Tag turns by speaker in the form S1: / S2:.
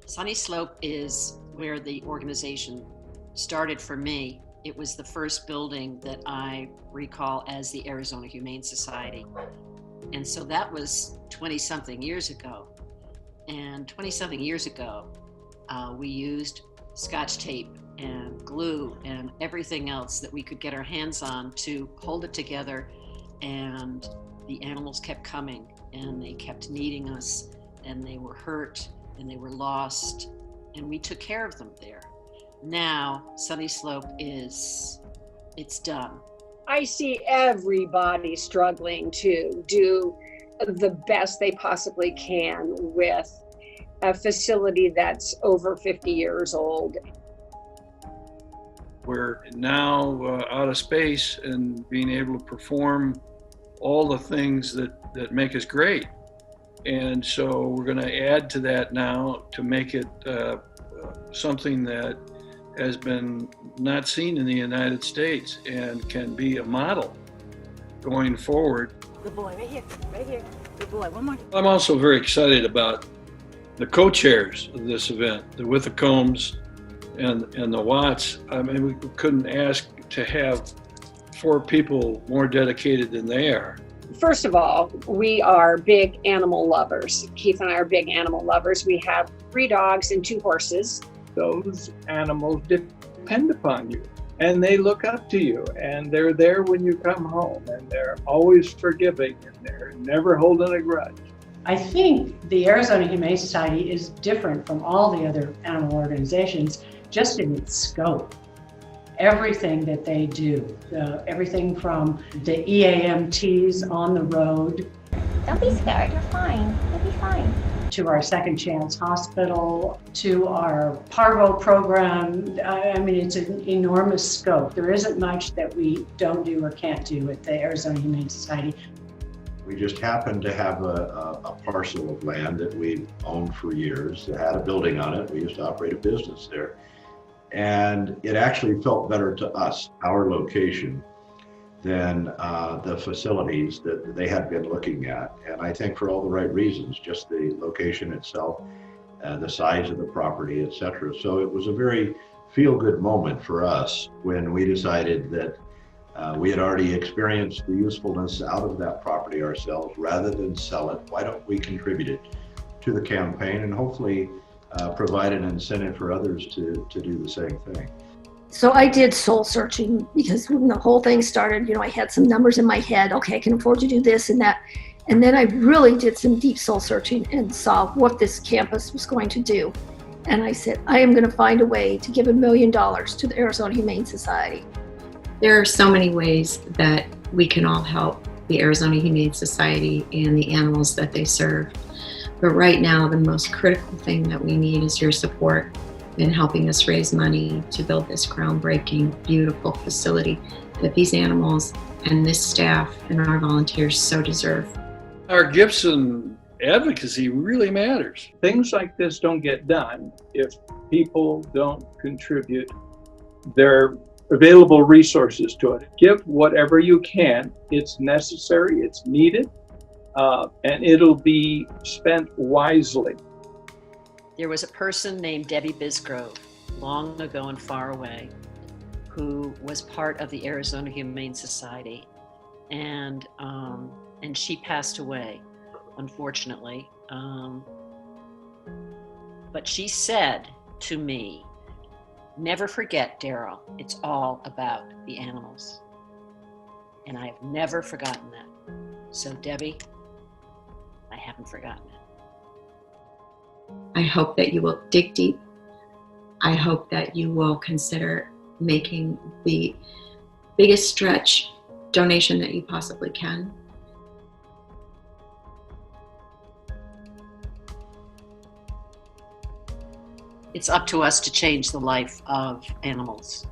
S1: Sunny Slope is where the organization started for me. It was the first building that I recall as the Arizona Humane Society. And so that was 20-something years ago. And 20-something years ago, we used Scotch tape and glue and everything else that we could get our hands on to hold it together. And the animals kept coming and they kept needing us, and they were hurt and they were lost, and we took care of them there. Now, Sunny Slope it's done.
S2: I see everybody struggling to do the best they possibly can with a facility that's over 50 years old.
S3: We're now out of space and being able to perform all the things that make us great. And so we're going to add to that now to make it something that has been not seen in the United States and can be a model going forward.
S4: Good boy, right here. Good boy, one more.
S3: I'm also very excited about the co-chairs of this event, the Withycombes and the Watts. I mean, we couldn't ask to have 4 people more dedicated than they are.
S2: First of all, we are big animal lovers. Keith and I are big animal lovers. We have 3 dogs and 2 horses.
S5: Those animals depend upon you, and they look up to you, and they're there when you come home, and they're always forgiving, and they're never holding a grudge.
S6: I think the Arizona Humane Society is different from all the other animal organizations just in its scope. Everything that they do, everything from the EAMTs on the road.
S7: Don't be scared, you're fine, you'll be fine.
S6: To our Second Chance Hospital, to our Parvo program. I mean, it's an enormous scope. There isn't much that we don't do or can't do at the Arizona Humane Society.
S8: We just happened to have a parcel of land that we've owned for years that had a building on it. We used to operate a business there. And it actually felt better to us, our location, than the facilities that they had been looking at. And I think for all the right reasons, just the location itself, the size of the property, et cetera. So it was a very feel-good moment for us when we decided that we had already experienced the usefulness out of that property ourselves. Rather than sell it, why don't we contribute it to the campaign and hopefully provide an incentive for others to do the same thing.
S9: So I did soul searching because when the whole thing started, I had some numbers in my head. Okay, I can afford to do this and that. And then I really did some deep soul searching and saw what this campus was going to do. And I said, I am going to find a way to give $1 million to the Arizona Humane Society.
S10: There are so many ways that we can all help the Arizona Humane Society and the animals that they serve. But right now, the most critical thing that we need is your support in helping us raise money to build this groundbreaking, beautiful facility that these animals and this staff and our volunteers so deserve.
S3: Our gifts and advocacy really matters.
S5: Things like this don't get done if people don't contribute their available resources to it. Give whatever you can. It's necessary, it's needed, and it'll be spent wisely.
S1: There was a person named Debbie Bisgrove, long ago and far away, who was part of the Arizona Humane Society, and she passed away, unfortunately. But she said to me, "Never forget, Daryl, it's all about the animals." And I have never forgotten that. So Debbie, I haven't forgotten it.
S10: I hope that you will dig deep. I hope that you will consider making the biggest stretch donation that you possibly can.
S1: It's up to us to change the life of animals.